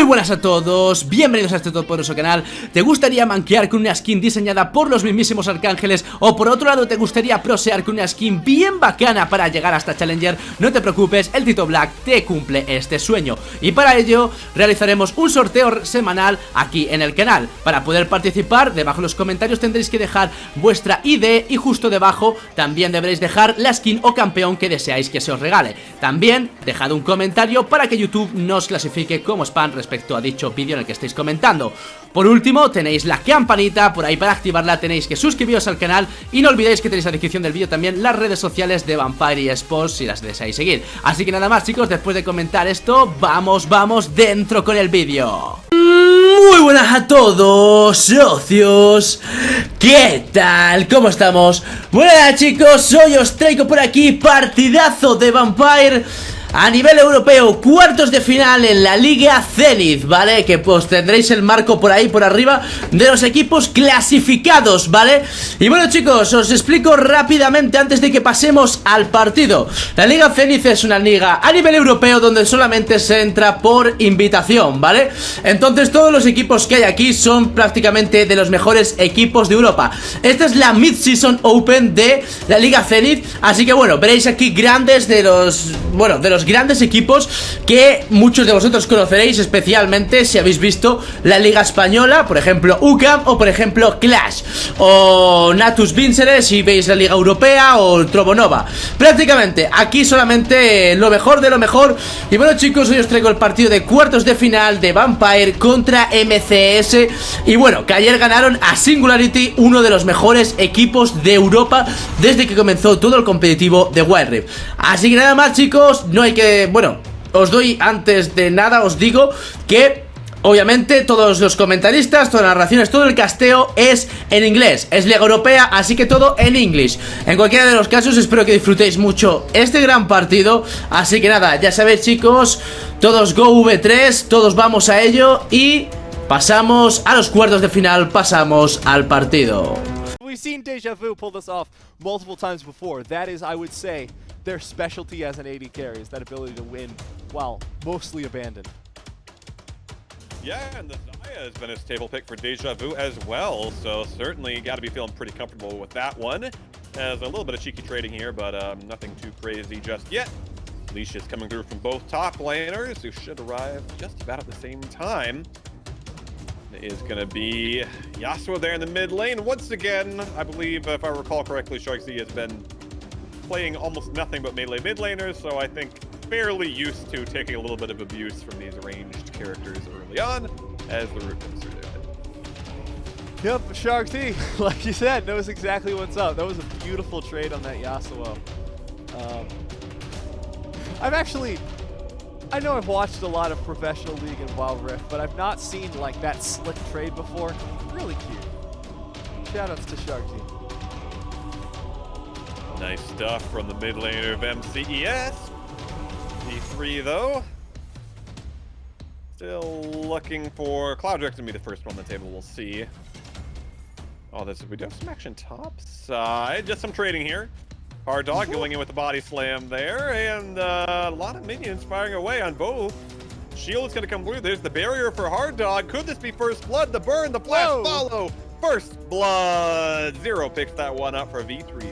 Muy buenas a todos, bienvenidos a este todopoderoso canal. ¿Te gustaría manquear con una skin diseñada por los mismísimos arcángeles? O por otro lado, ¿te gustaría prosear con una skin bien bacana para llegar hasta Challenger? No te preocupes, el Tito Black te cumple este sueño. Y para ello, realizaremos un sorteo semanal aquí en el canal. Para poder participar, debajo en los comentarios tendréis que dejar vuestra ID y justo debajo también deberéis dejar la skin o campeón que deseáis que se os regale. También dejad un comentario para que YouTube nos clasifique como spam respecto a dicho vídeo en el que estáis comentando. Por último, tenéis la campanita, por ahí para activarla tenéis que suscribiros al canal y no olvidéis que tenéis en la descripción del vídeo también las redes sociales de Vampire y Esports si las deseáis seguir. Así que nada más, chicos, después de comentar esto, vamos dentro con el vídeo. Muy buenas a todos, socios. ¿Qué tal? ¿Cómo estamos? Buenas, chicos, hoy os traigo por aquí partidazo de Vampire a nivel europeo, cuartos de final en la Liga Zenith, ¿vale? Que pues tendréis el marco por ahí, por arriba, de los equipos clasificados, ¿vale? Y bueno, chicos, os explico rápidamente antes de que pasemos al partido. La Liga Zenith es una liga a nivel europeo donde solamente se entra por invitación, ¿vale? Entonces todos los equipos que hay aquí son prácticamente de los mejores equipos de Europa. Esta es la Mid-Season Open de la Liga Zenith, así que bueno, veréis aquí grandes de los grandes equipos que muchos de vosotros conoceréis, especialmente si habéis visto la Liga Española, por ejemplo UCAM o por ejemplo Clash o Natus Vinceres si veis la Liga Europea o Trobonova. Prácticamente aquí solamente lo mejor de lo mejor. Y bueno, chicos, hoy os traigo el partido de cuartos de final de Vampire contra Mces. Y bueno, que ayer ganaron a Singularity, uno de los mejores equipos de Europa desde que comenzó todo el competitivo de Wild Rift. Así que nada más, chicos, no hay que... Bueno, os doy antes de nada, os digo que obviamente todos los comentaristas, todas las narraciones, todo el casteo es en inglés. Es Liga Europea, así que todo en inglés. En cualquiera de los casos espero que disfrutéis mucho este gran partido. Así que nada, ya sabéis, chicos, todos go V3, todos vamos a ello y pasamos a los cuartos de final, pasamos al partido. We've seen Deja Vu pull this off multiple times before. That is, I would say, their specialty as an AD carry, is that ability to win while mostly abandoned. Yeah, and the Zaya has been a stable pick for Deja Vu as well, so certainly got to be feeling pretty comfortable with that one. Has a little bit of cheeky trading here, but nothing too crazy just yet. Leash is coming through from both top laners, who should arrive just about at the same time. It is going to be Yasuo there in the mid lane. Once again, I believe, if I recall correctly, Sharksy has been playing almost nothing but melee mid laners, so I think fairly used to taking a little bit of abuse from these ranged characters early on, as the root are doing. Yep, Shark T, like you said, knows exactly what's up. That was a beautiful trade on that Yasuo. I know I've watched a lot of professional League and Wild Rift, but I've not seen like that slick trade before. Really cute. Shoutouts to Shark T. Nice stuff from the mid laner of Mces. D3 though. Still looking for Cloudrex to be the first one on the table, we'll see. Oh, we do have some action top side. Just some trading here. Hard Dog going in with the body slam there, and a lot of minions firing away on both. Shield is going to come through. There's the barrier for Hard Dog. Could this be first blood? The burn, the flash follow. First blood. Zero picks that one up for V3.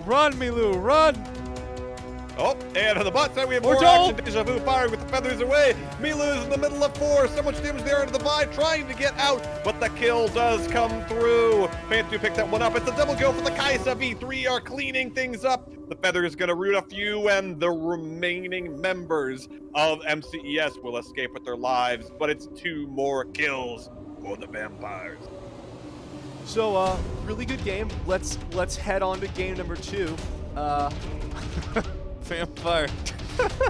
Run, Milu, run! Oh, and on the bot side we have more action. Deja Vu firing with the feathers away. Milu's in the middle of 4. So much damage there into the Vibe, trying to get out, but the kill does come through. Panther picks that one up. It's a double kill for the Kaisa. V3 are cleaning things up. The feather's gonna root a few, and the remaining members of Mces will escape with their lives, but it's 2 more kills for the Vampires. So, really good game. Let's head on to game number 2. Vampire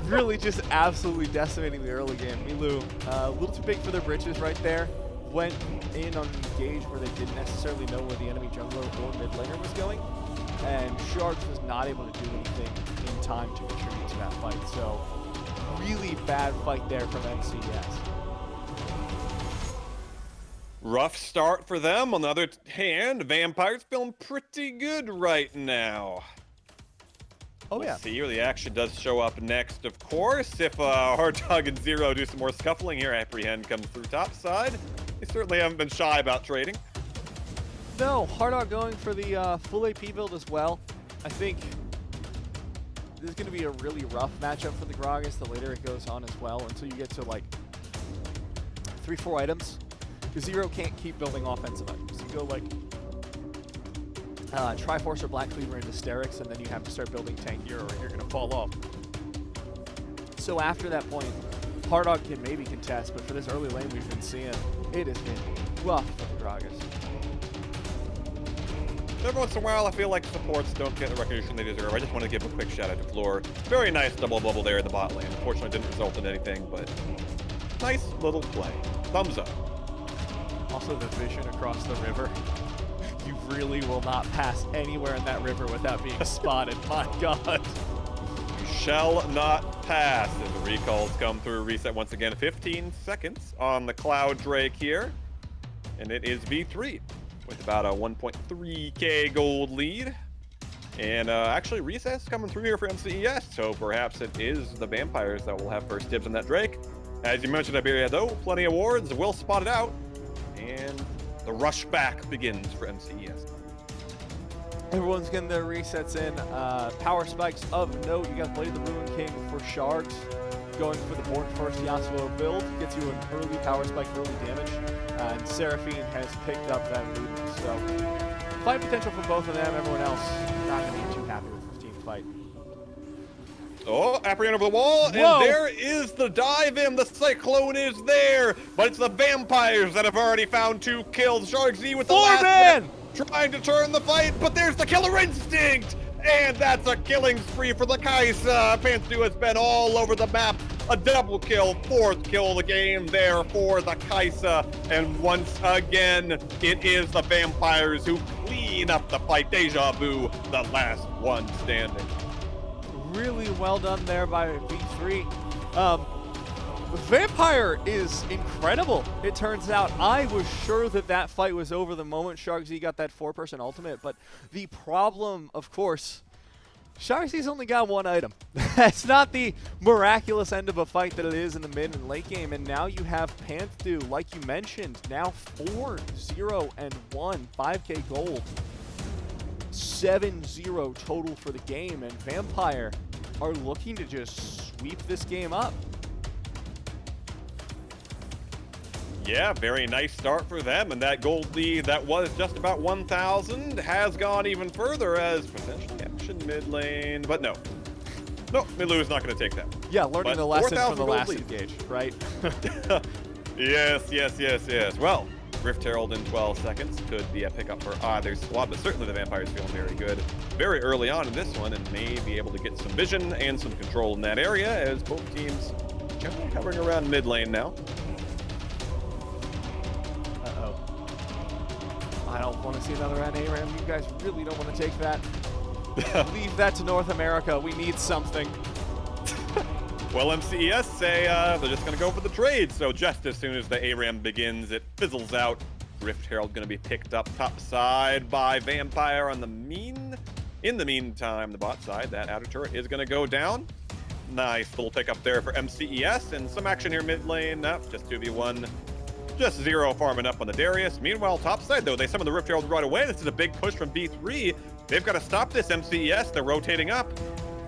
really just absolutely decimating the early game. Milu, a little too big for their britches right there. Went in on an engage where they didn't necessarily know where the enemy jungler or mid laner was going. And Sharks was not able to do anything in time to contribute to that fight. So, really bad fight there from MCS. Rough start for them. On the other hand, Vampires feeling pretty good right now. yeah. See where the action does show up next, of course. If Hard Dog and Zero do some more scuffling here, Apprehend comes through top side. They certainly haven't been shy about trading. No, Hard Dog going for the full AP build as well. I think this is going to be a really rough matchup for the Gragas the later it goes on as well, until you get to like 3-4 items. Because Zero can't keep building offensive items. You go like Triforce or Black Cleaver into Sterix, and then you have to start building tankier or you're going to fall off. So after that point, Hard Dog can maybe contest, but for this early lane we've been seeing, it has been rough for the Gragas. Every once in a while, I feel like supports don't get the recognition they deserve. I just want to give a quick shout out to Floor. Very nice double bubble there in the bot lane. Unfortunately, didn't result in anything, but nice little play. Thumbs up. Also, the vision across the river. You really will not pass anywhere in that river without being spotted. My God. You shall not pass as the recalls come through. Reset once again. 15 seconds on the Cloud Drake here. And it is V3 with about a 1.3k gold lead. And actually, Recess coming through here for MCES. So perhaps it is the Vampires that will have first dibs on that Drake. As you mentioned, Iberia, though, plenty of wards. Will spot it out. And the rush back begins for MCES. Everyone's getting their resets in. Power spikes of note. You got Blade the Ruin King for Sharks. Going for the Born First Yasuo build. Gets you an early power spike, early damage. And Seraphine has picked up that loot. So, fight potential for both of them. Everyone else not going to be too happy with this team fight. Oh, Apprehend over the wall, and there is the dive in. The Cyclone is there, but it's the Vampires that have already found 2 kills. Shark Z with the last man trying to turn the fight, but there's the Killer Instinct, and that's a killing spree for the Kaisa. Pantsu has been all over the map. A double kill, 4th kill of the game there for the Kaisa, and once again, it is the Vampires who clean up the fight. Deja Vu, the last one standing. Really well done there by V3. Vampire is incredible, it turns out. I was sure that that fight was over the moment Shark Z got that 4-person ultimate, but the problem, of course, Shark Z's only got 1 item. That's not the miraculous end of a fight that it is in the mid and late game, and now you have Panthu, like you mentioned, now 4-0 and 1, 5k gold. 7-0 total for the game, and Vampire are looking to just sweep this game up. Yeah, very nice start for them, and that gold lead that was just about 1,000 has gone even further as potentially action mid lane, but no. No, Milu's not going to take that. Yeah, learning the lesson from the last engage, right? Yes. Well, Rift Herald in 12 seconds could be a pickup for either squad, but certainly the Vampires feeling very good very early on in this one and may be able to get some vision and some control in that area as both teams generally hovering around mid lane now. Uh-oh. I don't want to see another NA-RAM. You guys really don't want to take that. Leave that to North America. We need something. Well, MCES say they're just going to go for the trade, so just as soon as the ARAM begins, it fizzles out. Rift Herald going to be picked up top side by Vampire on the In the meantime, the bot side, that outer turret is going to go down. Nice little pickup there for MCES, and some action here mid lane. Nope, just 2v1. Just 0 farming up on the Darius. Meanwhile, top side, though, they summon the Rift Herald right away. This is a big push from V3. They've got to stop this MCES. They're rotating up.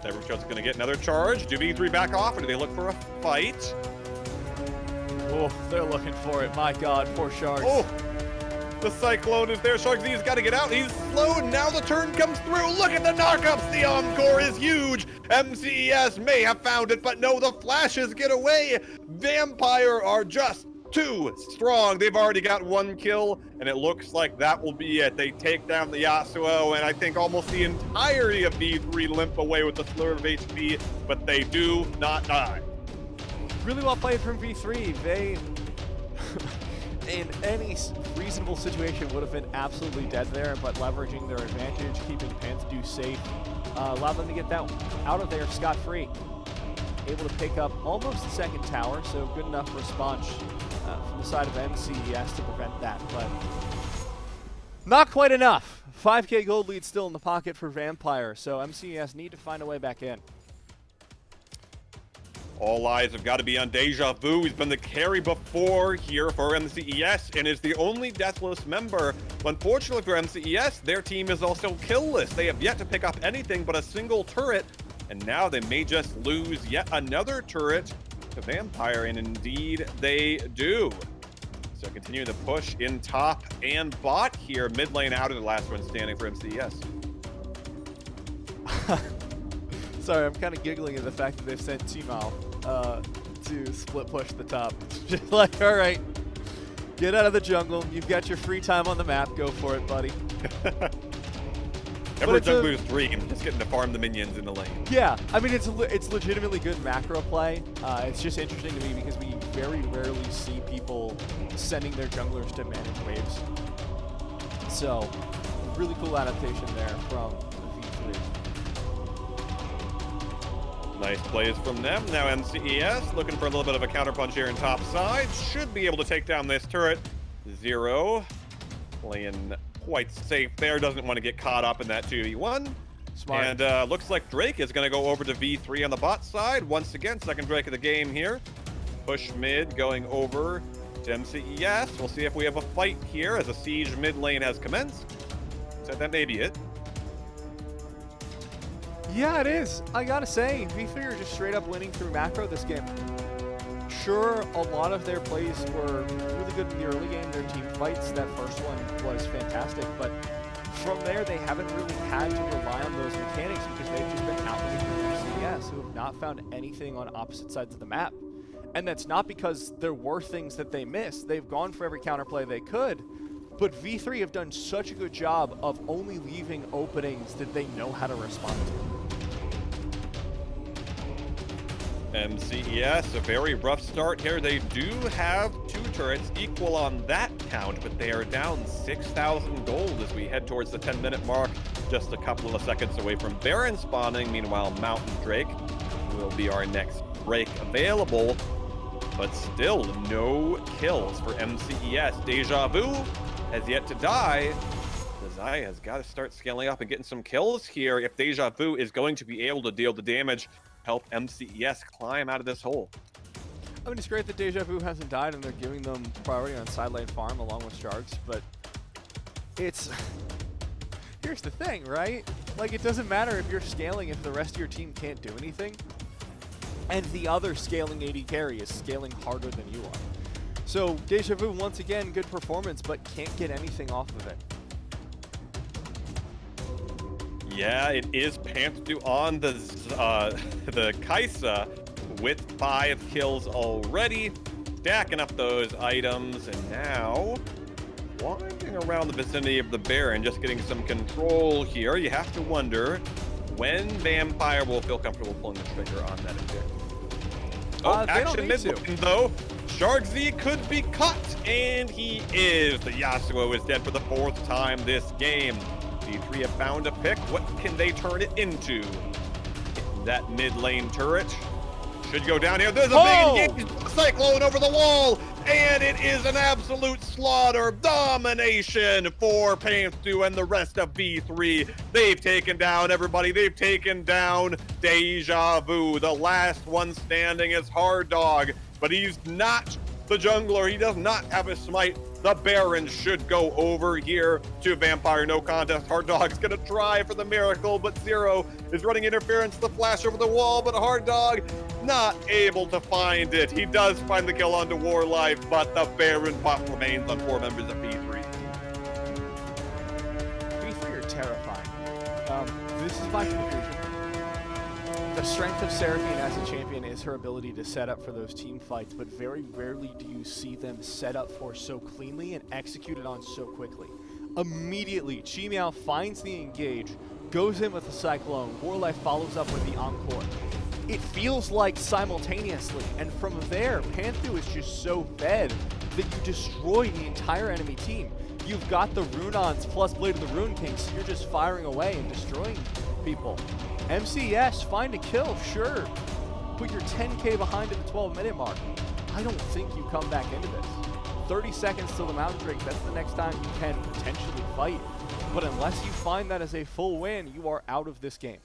That Rift Herald's going to get another charge. Do V3 back off, or do they look for a fight? Oh, they're looking for it. My God, poor Sharks. Oh, the Cyclone is there. Shark Z's got to get out. He's slowed. Now the turn comes through. Look at the knockups. The encore is huge. MCES may have found it, but no, the flashes get away. Vampire are just too strong. They've already got 1 kill, and it looks like that will be it. They take down the Yasuo, and I think almost the entirety of V3 limp away with the slur of HP, but they do not die. Really well played from V3. They, in any reasonable situation, would have been absolutely dead there, but leveraging their advantage, keeping Panthu safe, allowed them to get that out of there scot-free. Able to pick up almost the second tower, so good enough response from the side of MCES to prevent that. But Not quite enough. 5K gold lead still in the pocket for Vampire, so MCES need to find a way back in. All eyes have got to be on Deja Vu. He's been the carry before here for MCES and is the only deathless member. Unfortunately for MCES, their team is also killless. They have yet to pick up anything but a single turret, and now they may just lose yet another turret to Vampire, and indeed they do. So continuing to push in top and bot here. Mid lane out of the last one standing for MCES. Sorry, I'm kind of giggling at the fact that they've sent T-Mal to split push the top. Just like, all right, get out of the jungle. You've got your free time on the map. Go for it, buddy. Never jungler's dream, just getting to farm the minions in the lane. Yeah, I mean, it's legitimately good macro play. It's just interesting to me because we very rarely see people sending their junglers to manage waves. So, really cool adaptation there from V3. Nice plays from them. Now MCES looking for a little bit of a counterpunch here in top side. Should be able to take down this turret. Zero playing quite safe there. Doesn't want to get caught up in that 2v1. Smart. And looks like Drake is going to go over to V3 on the bot side. Once again, second Drake of the game here. Push mid going over to MCES. We'll see if we have a fight here as a siege mid lane has commenced. So that may be it. Yeah, it is. I gotta say, V3 are just straight up winning through macro this game. Sure, a lot of their plays were really good in the early game. Their team fights, that first one was fantastic, but from there they haven't really had to rely on those mechanics because they've just been outwitting MCES, who have not found anything on opposite sides of the map. And that's not because there were things that they missed. They've gone for every counterplay they could, but V3 have done such a good job of only leaving openings that they know how to respond to. MCES, a very rough start here. They do have 2 turrets equal on that count, but they are down 6,000 gold as we head towards the 10-minute mark, just a couple of seconds away from Baron spawning. Meanwhile, Mountain Drake will be our next break available, but still no kills for MCES. Deja Vu has yet to die. Zaya has got to start scaling up and getting some kills here if Deja Vu is going to be able to deal the damage, help MCES climb out of this hole. I mean, it's great that Deja Vu hasn't died and they're giving them priority on side lane farm along with Sharks, but it's... Here's the thing, right? Like, it doesn't matter if you're scaling if the rest of your team can't do anything, and the other scaling AD carry is scaling harder than you are. So, Deja Vu, once again, good performance, but can't get anything off of it. Yeah, it is Panther on the Kaisa with 5 kills already, stacking up those items, and now wandering around the vicinity of the Baron, just getting some control here. You have to wonder when Vampire will feel comfortable pulling the trigger on that objective. Oh, action mid lane though. Sharkzy could be cut, and he is. The Yasuo is dead for the 4th time this game. V3 have found a pick. What can they turn it into? That mid lane turret should go down here. There's a big engage. Cyclone over the wall, and it is an absolute slaughter. Domination for Panther and the rest of V3. They've taken down everybody. They've taken down Deja Vu. The last one standing is Hard Dog, but he's not the jungler. He does not have a smite. The Baron should go over here to Vampire. No contest. Hard Dog's gonna try for the miracle, but Zero is running interference. The flash over the wall, but Hard Dog not able to find it. He does find the kill onto Warlife, but the Baron buff remains on 4 members of V3. V3 are terrifying. This is my conclusion. The strength of Seraphine as a champion is her ability to set up for those team fights, but very rarely do you see them set up for so cleanly and executed on so quickly. Immediately, Chi-Meow finds the engage, goes in with the Cyclone, Warlife follows up with the Encore. It feels like simultaneously, and from there, Panther is just so fed that you destroy the entire enemy team. You've got the Runons plus Blade of the Rune King, so you're just firing away and destroying people. MCES, find a kill, sure. Put your 10K behind at the 12-minute mark. I don't think you come back into this. 30 seconds till the mountain break. That's the next time you can potentially fight. But unless you find that as a full win, you are out of this game.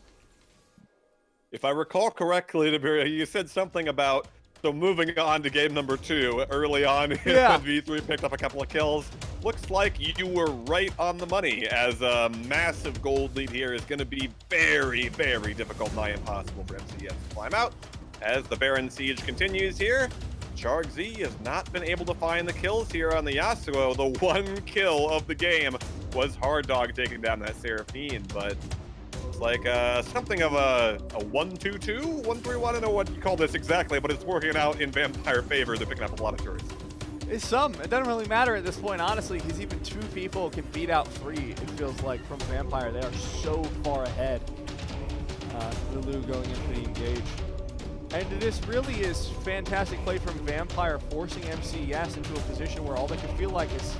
If I recall correctly, Tiberia, you said something about moving on to game number 2 early on when V3 picked up a couple of kills. Looks like you were right on the money, as a massive gold lead here is going to be very, very difficult, nigh impossible for MCS to climb out. As the Baron siege continues here, ChargZ has not been able to find the kills here on the Yasuo. The one kill of the game was Hard Dog taking down that Seraphine, but it's like something of a 1-2-2, 1-3-1. I don't know what you call this exactly, but it's working out in Vampire favor. They're picking up a lot of turrets. It's some. It doesn't really matter at this point, honestly, because even 2 people can beat out 3, it feels like, from Vampire. They are so far ahead. Lulu going into the engage. And this really is fantastic play from Vampire, forcing MCES into a position where all they can feel like is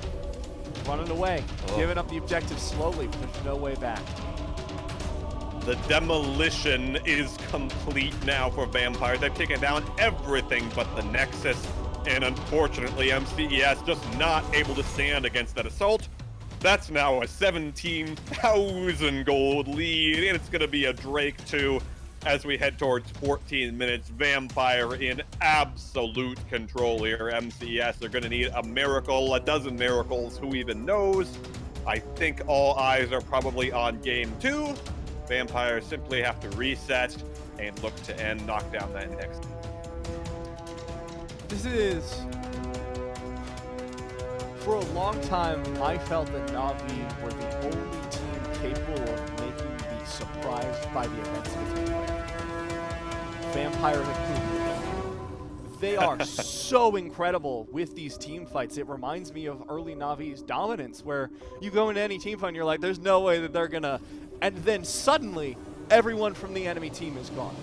running away, giving up the objective slowly, but there's no way back. The demolition is complete now for Vampire. They've taken down everything but the Nexus, and unfortunately MCES just not able to stand against that assault. That's now a 17,000 gold lead, and it's going to be a Drake 2 as we head towards 14 minutes. Vampire in absolute control here. MCES are going to need a miracle, a dozen miracles, who even knows. I think all eyes are probably on game 2. Vampire simply have to reset and look to end, knock down that next. This is, for a long time, I felt that Na'Vi were the only team capable of making you be surprised by the events of the game. Vampire have proven it. They are so incredible with these team fights. It reminds me of early Na'Vi's dominance, where you go into any team fight and you're like, there's no way that they're gonna, and then suddenly everyone from the enemy team is gone.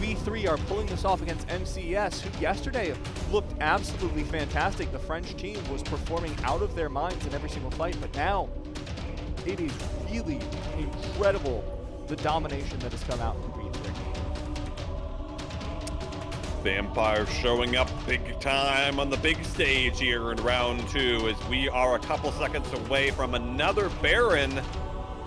V3 are pulling this off against MCES, who yesterday looked absolutely fantastic. The French team was performing out of their minds in every single fight, but now it is really incredible, the domination that has come out from V3. Vampire showing up big time on the big stage here in round 2, as we are a couple seconds away from another Baron.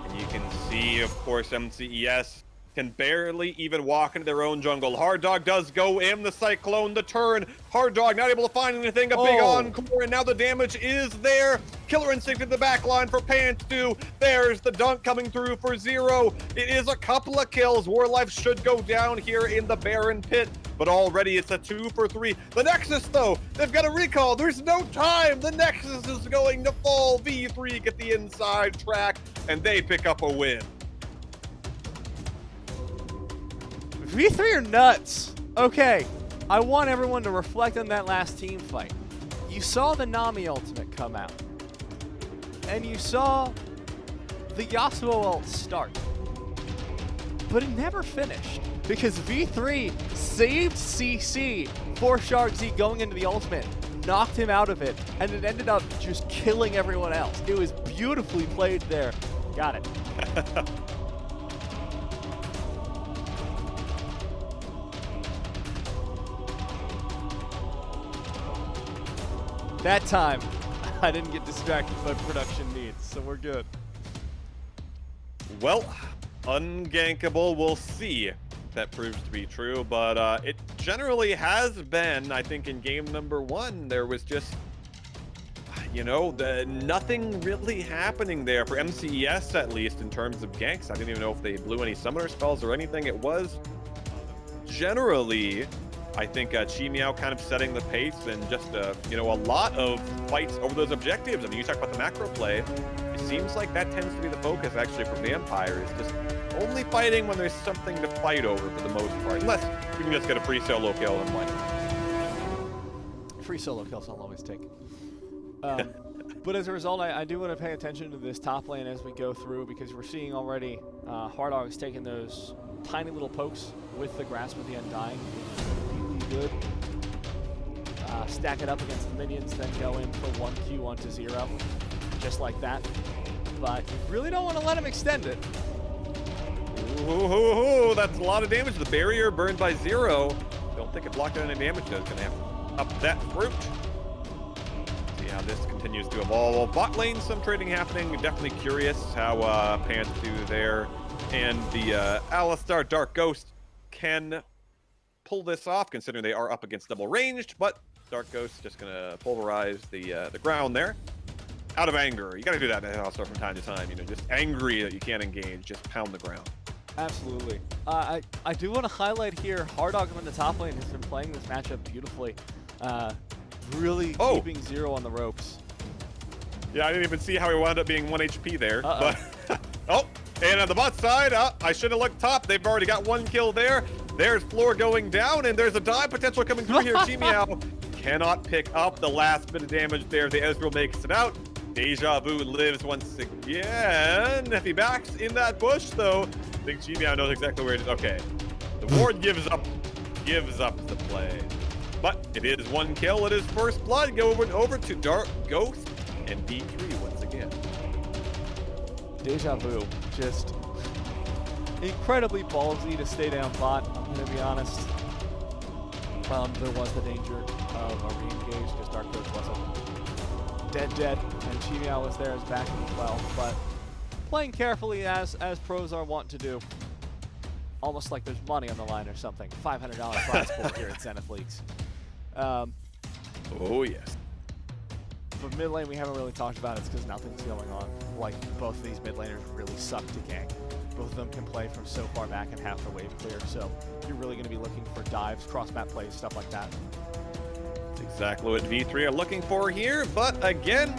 And you can see, of course, MCES can barely even walk into their own jungle. Hard Dog does go in, the Cyclone, the turn. Hard Dog not able to find anything, a big encore, and now the damage is there. Killer Instinct in the back line for Pantsu. There's the dunk coming through for Zero. It is a couple of kills. Warlife should go down here in the Baron pit, but already it's a 2 for 3. The Nexus, though, they've got a recall. There's no time. The Nexus is going to fall. V3 get the inside track, and they pick up a win. V3 are nuts. Okay, I want everyone to reflect on that last team fight. You saw the Nami ultimate come out, and you saw the Yasuo ult start, but it never finished because V3 saved CC for ChargZ going into the ultimate, knocked him out of it, and it ended up just killing everyone else. It was beautifully played there. Got it. That time, I didn't get distracted by production needs, so we're good. Well, ungankable, we'll see if that proves to be true, but it generally has been. I think in game number 1, there was just, you know, nothing really happening there for MCES, at least in terms of ganks. I didn't even know if they blew any summoner spells or anything. It was generally, I think, Chi Miao kind of setting the pace, and just, you know, a lot of fights over those objectives. I mean, you talk about the macro play. It seems like that tends to be the focus, actually, for Vampire, is just only fighting when there's something to fight over for the most part. Unless you can just get a free solo kill and win. Free solo kills I'll always take. But as a result, I do want to pay attention to this top lane as we go through, because we're seeing already Hard Dog's taking those tiny little pokes with the Grasp of the Undying. Good. Stack it up against the minions, then go in for 1Q onto 0. Just like that. But you really don't want to let him extend it. Ooh, that's a lot of damage. The barrier burned by 0. Don't think it blocked out any damage, though. It's going to have to up that fruit. See how this continues to evolve. Bot lane, some trading happening. Definitely curious how Pants do there. And the Alistar Dark Ghost can pull this off, considering they are up against double ranged, but Dark Ghost just gonna pulverize the ground there. Out of anger. You gotta do that also from time to time, you know, just angry that you can't engage, just pound the ground. Absolutely. I do want to highlight here, Hardog on the top lane has been playing this matchup beautifully. Really keeping Zero on the ropes. Yeah, I didn't even see how he wound up being 1 HP there. But oh, and on the bot side, I should have looked top. They've already got 1 kill there. There's Floor going down, and there's a dive potential coming through here. G-Meow cannot pick up the last bit of damage there. The Ezreal makes it out. Deja Vu lives once again. If he backs in that bush, though, I think G-Meow knows exactly where it is. Okay, the ward gives up the play. But it is 1 kill. It is first blood. Go over to Dark Ghost and D3 once again. Deja Vu, just incredibly ballsy to stay down bot, I'm going to be honest. There was the danger of a re-engage because Dark Ghost wasn't dead, and Chi-Meow was there as backing as well. But playing carefully as pros are wont to do. Almost like there's money on the line or something. $500 prize pool here at Zenith Leagues. Oh, yes. But mid lane we haven't really talked about. It's because nothing's going on. Like, both of these mid laners really suck to gank. Both of them can play from so far back and half the wave clear. So you're really going to be looking for dives, cross-map plays, stuff like that. That's exactly what V3 are looking for here. But again,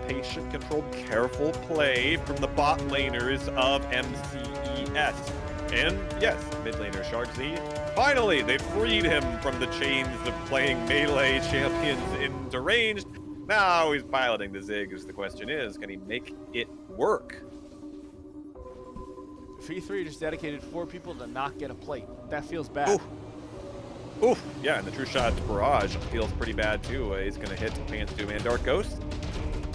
patient, controlled, careful play from the bot laners of MCES. And yes, mid laner Sharksy, finally, they freed him from the chains of playing melee champions into ranged. Now he's piloting the Ziggs. The question is, can he make it work? V3 just dedicated 4 people to not get a plate. That feels bad. Oof. Yeah, and the true shot barrage feels pretty bad too. He's going to hit Pants Doom and Dark Ghost.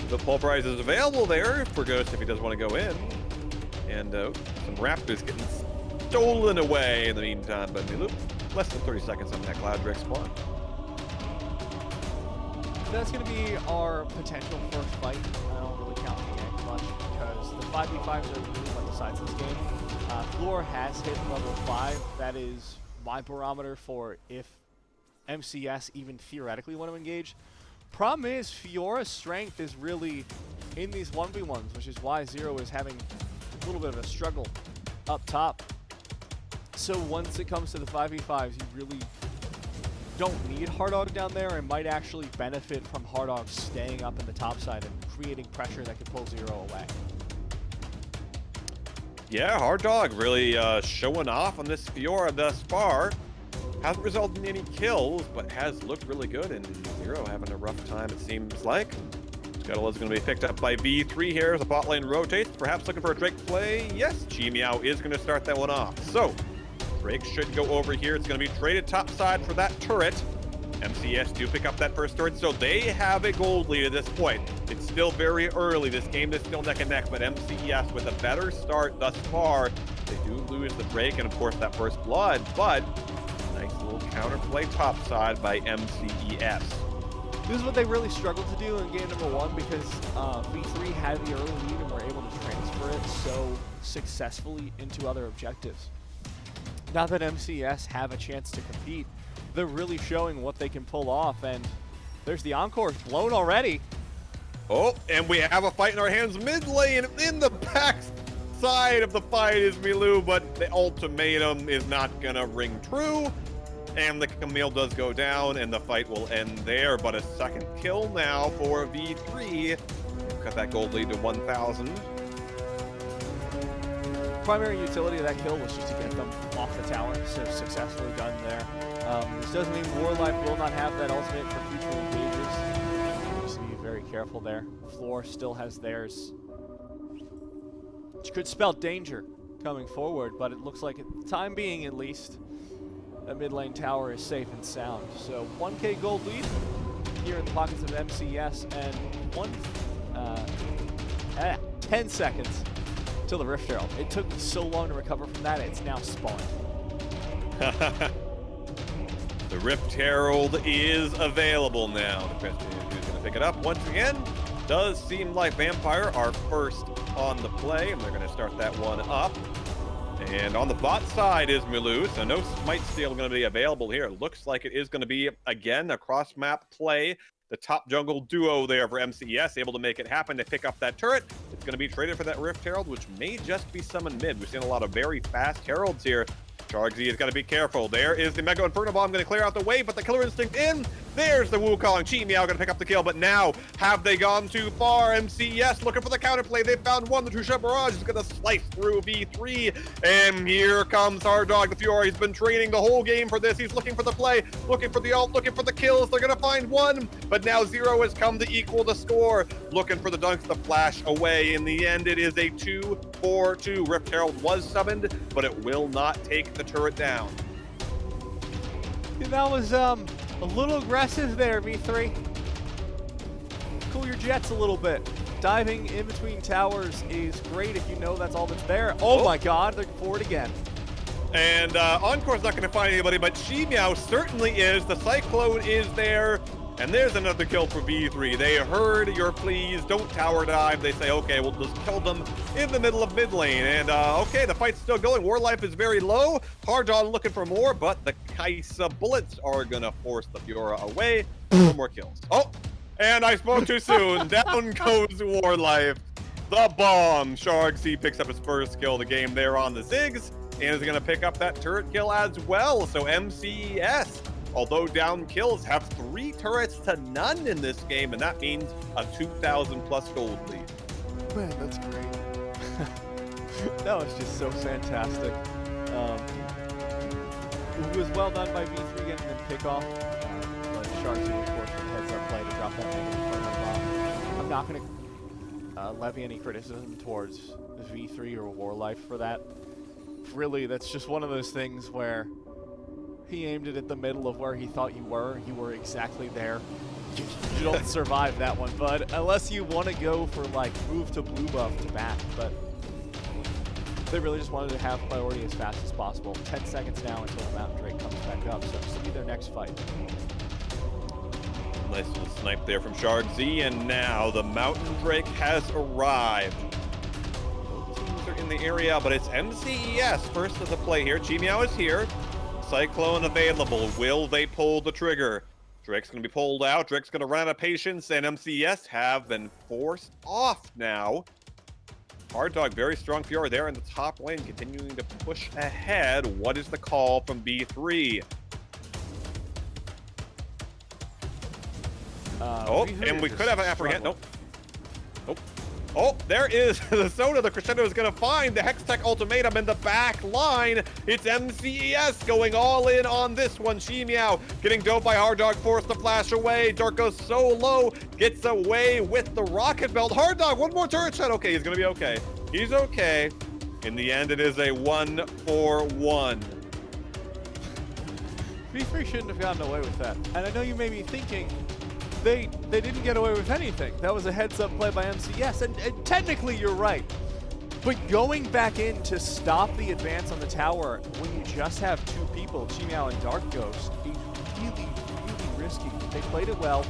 The pulverize is available there for Ghost if he does want to go in. And some Raptors getting stolen away in the meantime by Milu. Less than 30 seconds on that Cloud Drake spawn. That's going to be our potential first fight. I don't really count the gank much because the 5v5s are really on the sides of this game. Floor has hit level 5. That is my barometer for if MCS even theoretically want to engage. Problem is, Fiora's strength is really in these 1v1s, which is why Zero is having a little bit of a struggle up top. So once it comes to the 5v5s, you really don't need Hardog down there and might actually benefit from Hardog staying up in the top side and creating pressure that could pull Zero away. Yeah, Hardog really showing off on this Fiora thus far. Hasn't resulted in any kills, but has looked really good, and Zero having a rough time, it seems like. Scuttle is going to be picked up by V3 here as the bot lane rotates, perhaps looking for a Drake play. Yes, Chi-Meow is going to start that one off. So, Drake should go over here. It's going to be traded top side for that turret. MCS do pick up that first turret, so they have a gold lead at this point. It's still very early. This game is still neck and neck, but MCS with a better start thus far. They do lose the break and, of course, that first blood, but nice little counterplay top side by MCES. This is what they really struggled to do in game number 1 because V3 had the early lead and were able to transfer it so successfully into other objectives. Now that MCS have a chance to compete, they're really showing what they can pull off, and there's the Encore blown already. Oh, and we have a fight in our hands mid lane. In the back side of the fight is Milu, but the ultimatum is not gonna ring true. And the Camille does go down, and the fight will end there. But a second kill now for V3. Cut that gold lead to 1,000. Primary utility of that kill was just to get them off the tower, so successfully done there. This doesn't mean Warlife will not have that ultimate for future engages. Just be very careful there. Floor still has theirs, which could spell danger coming forward, but it looks like, at the time being at least, that mid lane tower is safe and sound. So 1K gold lead here in the pockets of MCS, and 10 seconds till the Rift Herald. It took so long to recover from that, it's now spawned. The Rift Herald is available now. The question is who's going to pick it up. Once again, does seem like Vampire are first on the play, and they're going to start that one up. And on the bot side is Milu, so no Smite Steal going to be available here. Looks like it is going to be, again, a cross-map play. The top jungle duo there for MCES, able to make it happen to pick up that turret. It's going to be traded for that Rift Herald, which may just be summoned mid. We've seen a lot of very fast Heralds here. Sharksy has got to be careful. There is the Mega Inferno Bomb going to clear out the way, but the Killer Instinct in. There's the Wukong. Chi Meow going to pick up the kill, but now have they gone too far? MCES looking for the counterplay. They've found one. The True-Shot Barrage is going to slice through V3. And here comes Hard Dog the Fury. He's been training the whole game for this. He's looking for the play, looking for the ult, looking for the kills. They're going to find one, but now 0 has come to equal the score. Looking for the dunks to flash away. In the end, it is a 2-4-2. Rift Herald was summoned, but it will not take the turret down. Yeah, that was a little aggressive there, V3. Cool your jets a little bit. Diving in between towers is great if you know that's all that's there. Oh my god, they're forward again. And Encore's not going to find anybody, but Chi Meow certainly is. The Cyclone is there. And there's another kill for V3. They heard your pleas, don't tower dive. They say, okay, we'll just kill them in the middle of mid lane. And okay, the fight's still going. War life is very low. Hardon looking for more, but the Kaisa bullets are gonna force the Fiora away. No more kills. Oh, and I spoke too soon. Down goes War life. The bomb. Sharksy picks up his first kill of the game there on the Ziggs, and is gonna pick up that turret kill as well. So MCES, although down kills, have 3 turrets to none in this game, and that means a 2,000 plus gold lead. Man, that's great. That was just so fantastic. It was well done by V3 getting them pick off. But Sharksy, of course, with the heads up play to drop that Mega Inferno bomb. I'm not going to levy any criticism towards V3 or Warlife for that. Really, that's just one of those things where he aimed it at the middle of where he thought you were. You were exactly there. You don't survive that one, bud. Unless you want to go for, like, move to blue buff to back. But they really just wanted to have priority as fast as possible. 10 seconds now until the Mountain Drake comes back up. So this will be their next fight. Nice little snipe there from Sharksy, and now the Mountain Drake has arrived. Both teams are in the area, but it's MCES first of the play here. Chi Meow is here. Cyclone available. Will they pull the trigger? Drake's going to be pulled out. Drake's going to run out of patience, and MCES have been forced off now. Hard Dog, very strong Fiora there in the top lane, continuing to push ahead. What is the call from B3? And we could have an apprehend. Nope. Nope. Oh, there is the Soda. The Crescendo is going to find the Hextech ultimatum in the back line. It's MCES going all in on this one. Chi Meow getting doped by Hard Dog, forced to flash away. Dark goes so low, gets away with the rocket belt. Hard Dog, one more turret shot. Okay, he's going to be okay. He's okay. In the end, it is a 1-4-1. V3 shouldn't have gotten away with that. And I know you may be thinking, they didn't get away with anything. That was a heads-up play by MCES, and technically you're right. But going back in to stop the advance on the tower when you just have 2 people, Chi Meow and Dark Ghost, is really, really risky. They played it well.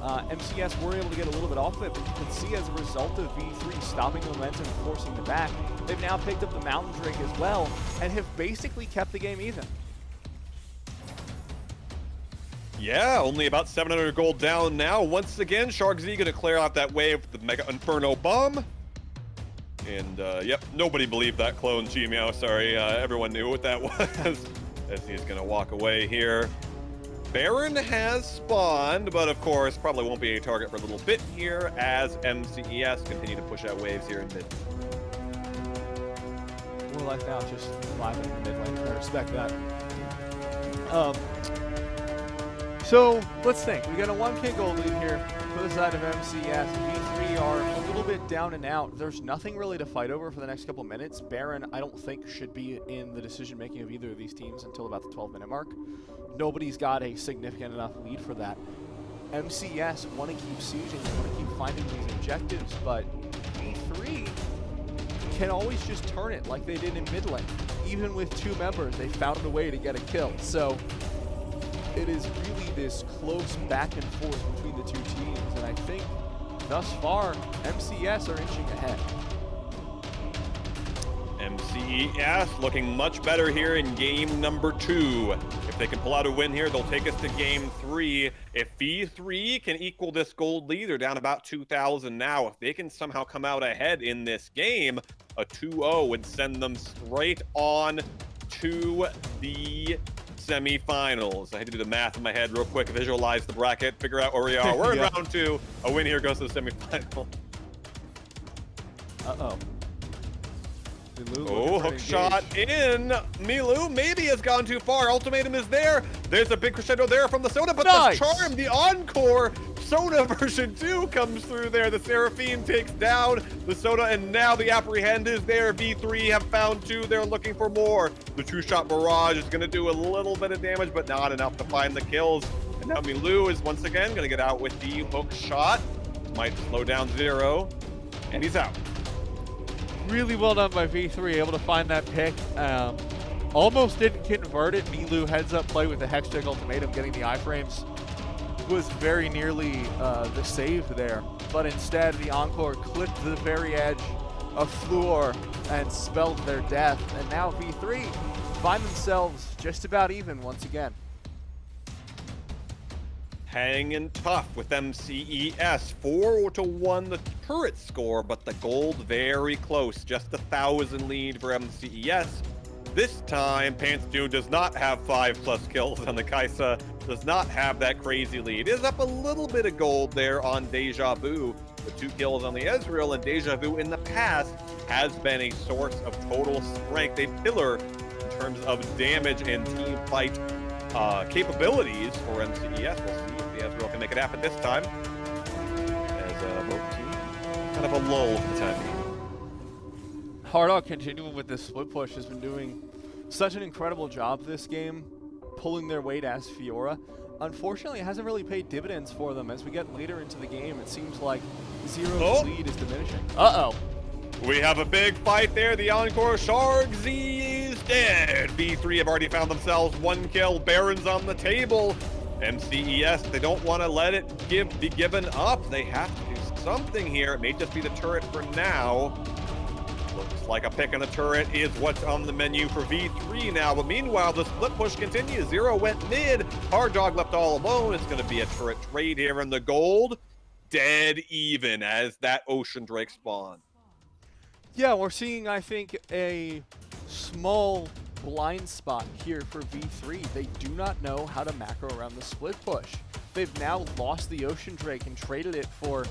MCES were able to get a little bit off of it, but you can see as a result of V3 stopping the momentum and forcing the back, they've now picked up the Mountain Drake as well, and have basically kept the game even. Yeah, only about 700 gold down now. Once again, Sharksy gonna clear out that wave with the Mega Inferno Bomb. And, yep, nobody believed that clone, Chi Meow. Sorry, everyone knew what that was. As he's gonna walk away here. Baron has spawned, but of course, probably won't be a target for a little bit here as MCES continue to push out waves here in mid. More like now, just live in the mid lane. I respect that. So let's think. We got a 1K gold lead here for the side of MCES. V3 are a little bit down and out. There's nothing really to fight over for the next couple minutes. Baron, I don't think, should be in the decision making of either of these teams until about the 12-minute mark. Nobody's got a significant enough lead for that. MCES want to keep sieging, they want to keep finding these objectives, but V3 can always just turn it like they did in mid lane. Even with 2 members, they found a way to get a kill. So it is really this close back and forth between the two teams, and I think thus far, MCS are inching ahead. MCES looking much better here in game number 2. If they can pull out a win here, they'll take us to game 3. If V3 can equal this gold lead, they're down about 2,000 now. If they can somehow come out ahead in this game, a 2-0 would send them straight on to the semifinals. I had to do the math in my head real quick, visualize the bracket, figure out where we are. We're in round 2. A win here goes to the semifinal. Uh-oh. Oh, hook shot in. Milu maybe has gone too far. Ultimatum is there. There's a big crescendo there from the Soda, but the charm, the encore, Soda version 2 comes through there. The Seraphine takes down the Soda, and now the Apprehend is there. V3 have found 2. They're looking for more. The two-shot barrage is going to do a little bit of damage, but not enough to find the kills. And now Milu is once again going to get out with the hook shot. Might slow down Zero, and he's out. Really well done by V3, able to find that pick. Almost didn't convert it. Milu heads up play with the Hextech Ultimatum, getting the iframes. Was very nearly the save there, but instead the Encore clipped the very edge of Fluor and spelled their death. And now V3 find themselves just about even once again. Hanging tough with MCES, 4-1 the turret score, but the gold very close, just 1,000 lead for MCES. This time, Pantstoon does not have 5+ kills, and the Kaisa does not have that crazy lead. Is up a little bit of gold there on Deja Vu, the 2 kills on the Ezreal, and Deja Vu in the past has been a source of total strength, a pillar in terms of damage and team fight capabilities for MCES. We'll see if the Ezreal can make it happen this time, as both teams kind of a lull for the time being. Hardog continuing with this split push has been doing such an incredible job this game, pulling their weight as Fiora. Unfortunately, it hasn't really paid dividends for them. As we get later into the game, it seems like Zero's lead is diminishing. Uh-oh. We have a big fight there. The Encore Shark Z is dead. V3 have already found themselves 1 kill. Baron's on the table. MCES, they don't want to let it be given up. They have to do something here. It may just be the turret for now. Looks like a pick on the turret is what's on the menu for V3 now. But meanwhile, the split push continues. Zero went mid. Hard Dog left all alone. It's going to be a turret trade here in the gold. Dead even as that Ocean Drake spawns. Yeah, we're seeing, I think, a small blind spot here for V3. They do not know how to macro around the split push. They've now lost the Ocean Drake and traded it for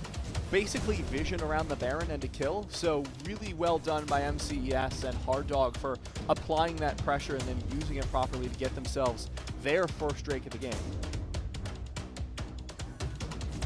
basically vision around the Baron and a kill. So really well done by MCES and Hard Dog for applying that pressure and then using it properly to get themselves their first Drake of the game.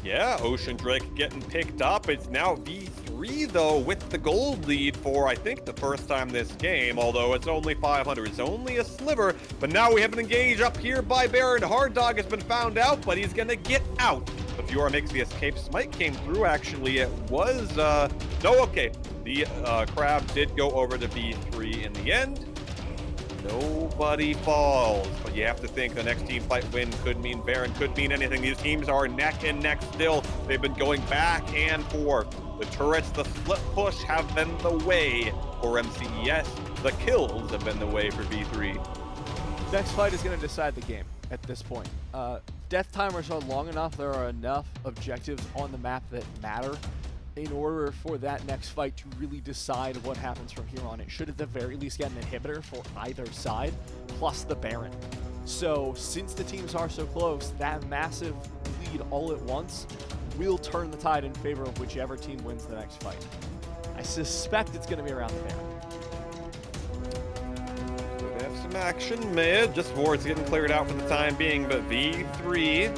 Yeah, Ocean Drake getting picked up. It's now V3, though, with the gold lead for, I think, the first time this game, although it's only 500. It's only a sliver, but now we have an engage up here by Baron. Hard Dog has been found out, but he's going to get out. But Fiora makes the escape. Smite came through, actually. It was, no, okay. The Crab did go over to V3 in the end. Nobody falls, but you have to think the next team fight win could mean Baron, could mean anything. These teams are neck and neck still. They've been going back and forth. The turrets, the split push have been the way for MCES. The kills have been the way for V3. Next fight is going to decide the game at this point. Death timers are long enough. There are enough objectives on the map that matter in order for that next fight to really decide what happens from here on. It should at the very least get an inhibitor for either side, plus the Baron. So since the teams are so close, that massive lead all at once will turn the tide in favor of whichever team wins the next fight. I suspect it's going to be around the Baron. Could have some action mid, just Ward's getting cleared out for the time being, but V3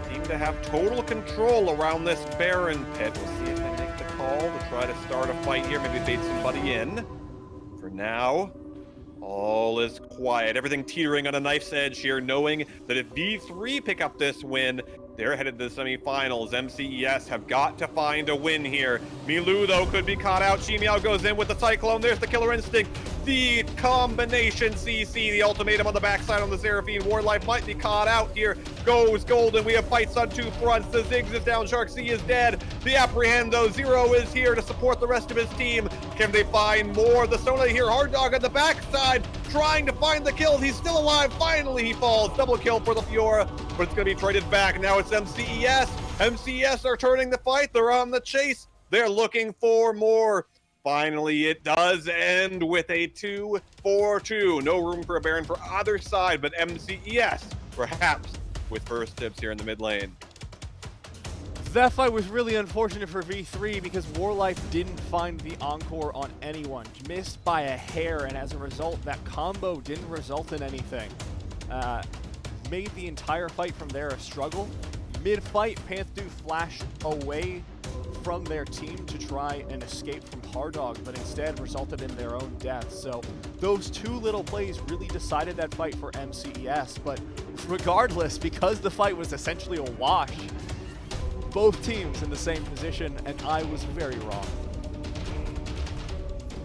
seem to have total control around this Baron pit. We'll see if they make the call to try to start a fight here, maybe bait somebody in. For now, all is quiet. Everything teetering on a knife's edge here, knowing that if V3 pick up this win, They're headed to the semifinals. MCES have got to find a win here. Milu, though, could be caught out. Chimiao goes in with the Cyclone. There's the Killer Instinct. The combination CC, the ultimatum on the backside on the Seraphine. Warlife might be caught out here. Goes Golden. We have fights on two fronts. The Ziggs is down. Shark C is dead. The Apprehend, though, Zero is here to support the rest of his team. Can they find more? The Sona here. Hard Dog on the backside, trying to find the kills. He's still alive. Finally, he falls. Double kill for the Fiora, but it's going to be traded back. Now it's MCES. MCES are turning the fight. They're on the chase. They're looking for more. Finally, it does end with a 2-4-2. No room for a Baron for either side, but MCES perhaps with first dibs here in the mid lane. That fight was really unfortunate for V3 because Warlife didn't find the Encore on anyone. Missed by a hair, and as a result, that combo didn't result in anything. Made the entire fight from there a struggle. Mid-fight, Panthu flashed away from their team to try and escape from Hardog, but instead resulted in their own death. So those two little plays really decided that fight for MCES, but regardless, because the fight was essentially a wash, both teams in the same position, and I was very wrong.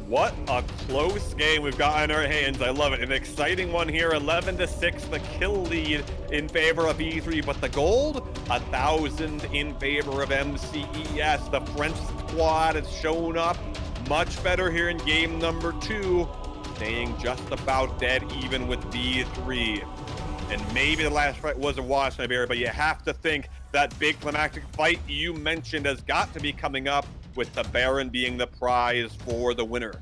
What a close game we've got on our hands. I love it. An exciting one here. 11-6, the kill lead in favor of E3, but the gold, 1,000 in favor of MCES. The French squad has shown up much better here in game number 2, staying just about dead even with V3. And maybe the last fight was a wash, Niberia, but you have to think that big climactic fight you mentioned has got to be coming up, with the Baron being the prize for the winner.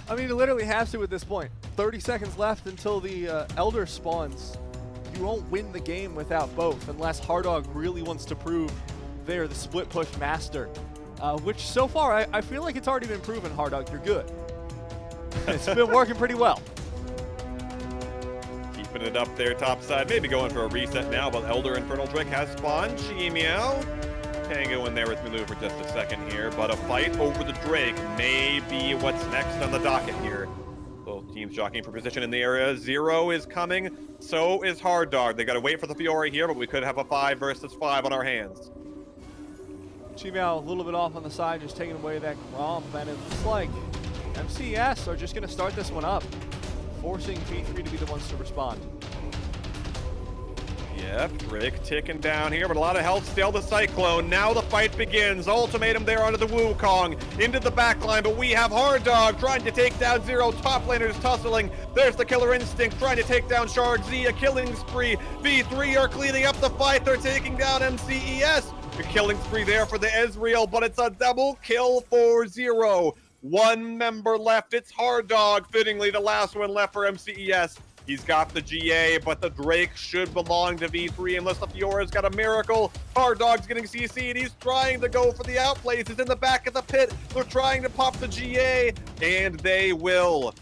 I mean, it literally has to at this point. 30 seconds left until the Elder spawns. You won't win the game without both, unless Hardog really wants to prove they're the split push master. Which so far, I feel like it's already been proven, Hardog, you're good. It's been working pretty well. Keeping it up there topside, maybe going for a reset now, but Elder Infernal Drake has spawned. Chimiao Tango in there with Milu for just a second here, but a fight over the Drake may be what's next on the docket here. Both teams jockeying for position in the area. Zero is coming, so is Hard Dog. They got to wait for the Fiora here, but we could have a 5 versus 5 on our hands. Chimiao a little bit off on the side, just taking away that Gromp, and it looks like MCES are just going to start this one up, forcing V3 to be the ones to respond. Yep, Drake ticking down here, but a lot of health still. The Cyclone. Now the fight begins. Ultimatum there onto the Wukong, into the backline, but we have Hard Dog trying to take down Zero. Top laners tussling. There's the Killer Instinct trying to take down Shark Z. A killing spree. V3 are cleaning up the fight. They're taking down MCES. The killing spree there for the Ezreal, but it's a double kill for Zero. One member left. It's Hard Dog, fittingly the last one left for MCES. He's got the GA, but the Drake should belong to V3 unless the Fiora's got a miracle. Hard Dog's getting CC'd. He's trying to go for the outplays. He's in the back of the pit. They're trying to pop the GA, and they will.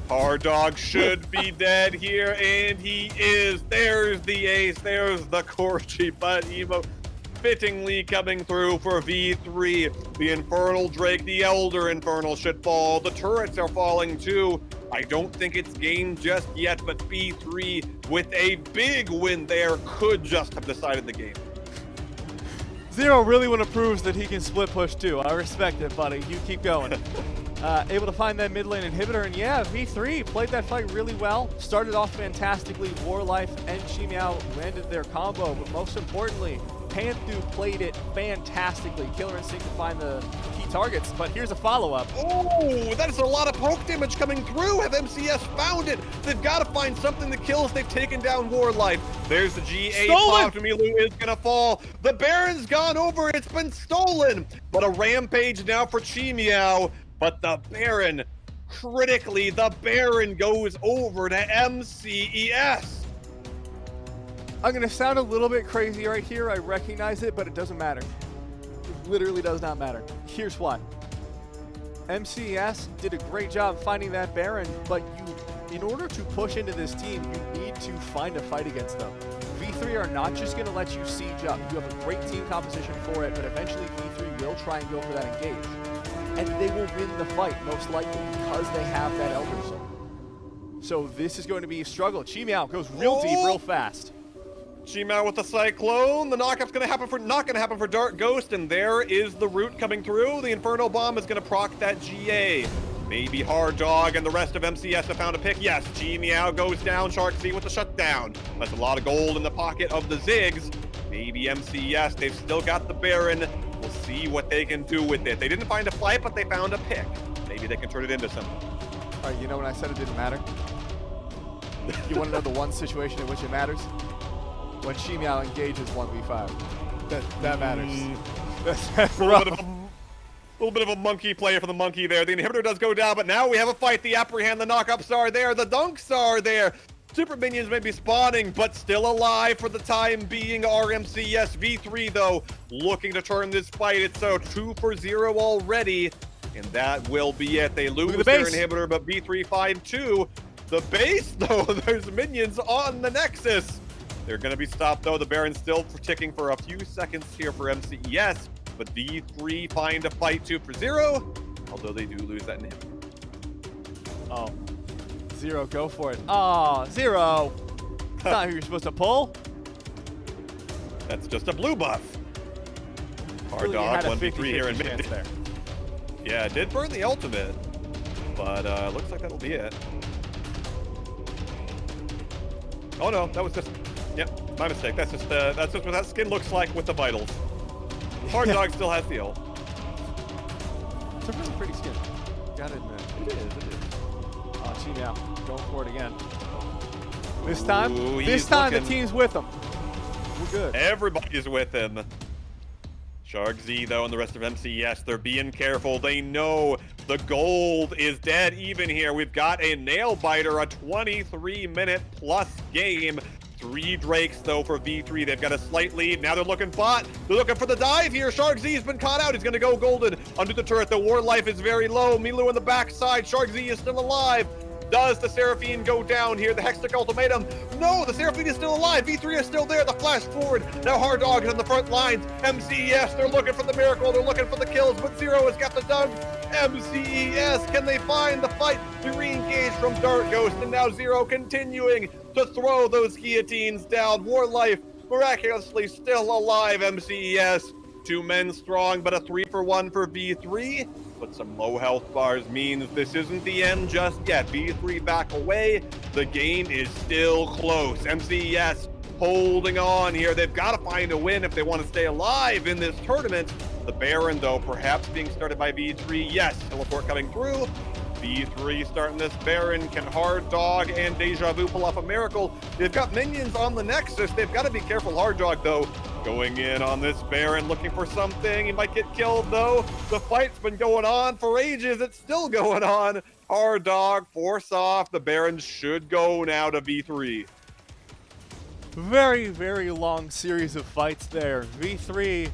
Hard Dog should be dead here, and he is. There's the ace. There's the Corgi, but Emo fittingly coming through for V3. The Infernal Drake, the Elder Infernal should fall. The turrets are falling too. I don't think it's game just yet, but V3 with a big win there could just have decided the game. Zero really want to prove that he can split push too. I respect it, buddy. You keep going. Able to find that mid lane inhibitor, and yeah, V3 played that fight really well. Started off fantastically. Warlife and Chimiao landed their combo, but most importantly, Panthu played it fantastically. Killer Instinct to find the key targets, but here's a follow-up. Oh, that is a lot of poke damage coming through. Have MCS found it? They've got to find something that kills. They've taken down Warlife. There's the GA pop. Milu is going to fall. The Baron's gone over. It's been stolen. But a rampage now for Chimiao. But the Baron, critically, the Baron goes over to MCES. I'm going to sound a little bit crazy right here. I recognize it, but it doesn't matter. It literally does not matter. Here's why. MCES did a great job finding that Baron, but in order to push into this team, you need to find a fight against them. V3 are not just going to let you siege up. You have a great team composition for it, but eventually V3 will try and go for that engage. And they will win the fight, most likely, because they have that Elder Soul. So this is going to be a struggle. Chimiao goes real deep, real fast. Shima with the Cyclone. The knockup's not gonna happen for Dark Ghost, and there is the root coming through. The Inferno Bomb is gonna proc that GA. Maybe Hard Dog and the rest of MCS have found a pick. Yes, G Meow goes down. Shark Z with the shutdown. That's a lot of gold in the pocket of the Ziggs. Maybe MCS, they've still got the Baron. We'll see what they can do with it. They didn't find a fight, but they found a pick. Maybe they can turn it into something. All right, you know when I said it didn't matter? You want to know the one situation in which it matters? When Shimiao engages 1v5. That matters. That's A little bit of a monkey play for the monkey there. The inhibitor does go down, but now we have a fight. The apprehend, the knockups are there, the dunks are there. Super minions may be spawning, but still alive for the time being. RMCS V3 though, looking to turn this fight. It's so 2-for-0 already, and that will be it. They lose their inhibitor, but V3 5-2. The base though, there's minions on the Nexus. They're going to be stopped, though. The Baron's still ticking for a few seconds here for MCES, but V3 find a fight 2-for-0, although they do lose that inhibitor. Oh. Zero, go for it. Oh, Zero. That's not who you're supposed to pull. That's just a blue buff. Hard Dog, 1v3 here in mid. There. Yeah, it did burn the ultimate, but looks like that'll be it. Oh no, that was just... Yep, my mistake. That's just what that skin looks like with the vitals. Hard Dog still has the ult. It's a really pretty skin. Gotta admit. It is. Oh, Chi-Meow going for it again. This time the team's with him. We're good. Everybody's with him. Shark Z, though, and the rest of MCES, they're being careful. They know the gold is dead even here. We've got a nail biter, a 23-minute plus game. 3 Drakes, though, for V3. They've got a slight lead. Now they're looking bot. They're looking for the dive here. Shark Z has been caught out. He's going to go golden under the turret. The war life is very low. Milu on the backside. Shark Z is still alive. Does the Seraphine go down here? The Hextech ultimatum. No, the Seraphine is still alive. V3 is still there. The flash forward. Now Hard Dog is on the front lines. MCES, they're looking for the miracle. They're looking for the kills, but Zero has got the dunk. MCES, can they find the fight to re-engage from Dark Ghost? And now Zero continuing to throw those guillotines down. War life miraculously still alive. MCES, 2 men strong, but a 3-for-1 for V3. But some low health bars means this isn't the end just yet. V3 back away. The game is still close. MCES holding on here. They've got to find a win if they want to stay alive in this tournament. The Baron, though, perhaps being started by V3. Yes, teleport coming through. V3 starting this Baron. Can Hard Dog and Deja Vu pull off a miracle? They've got minions on the Nexus. They've got to be careful. Hard Dog, though, going in on this Baron, looking for something. He might get killed, though. The fight's been going on for ages. It's still going on. Hard Dog, force off. The Baron should go now to V3. Very, very long series of fights there. V3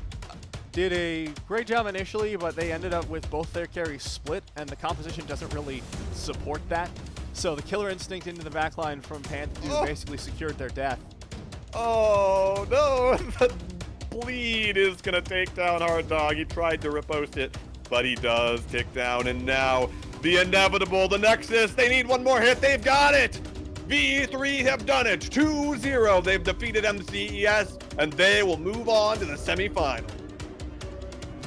did a great job initially, but they ended up with both their carries split, and the composition doesn't really support that. So the killer instinct into the backline from Panther basically secured their death. Oh, no. The bleed is going to take down Hard Dog. He tried to riposte it, but he does tick down. And now the inevitable, the Nexus. They need one more hit. They've got it. V3 have done it. 2-0. They've defeated MCES, and they will move on to the semifinal.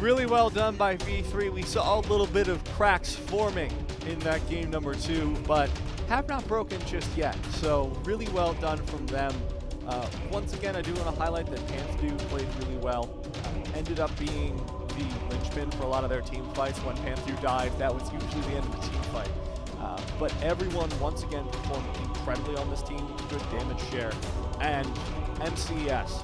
Really well done by V3. We saw a little bit of cracks forming in that game number 2, but have not broken just yet. So really well done from them. Once again, I do want to highlight that Panther played really well. Ended up being the linchpin for a lot of their team fights. When Panther died, that was usually the end of the team fight. But everyone, once again, performed incredibly on this team. Good damage share. And MCES.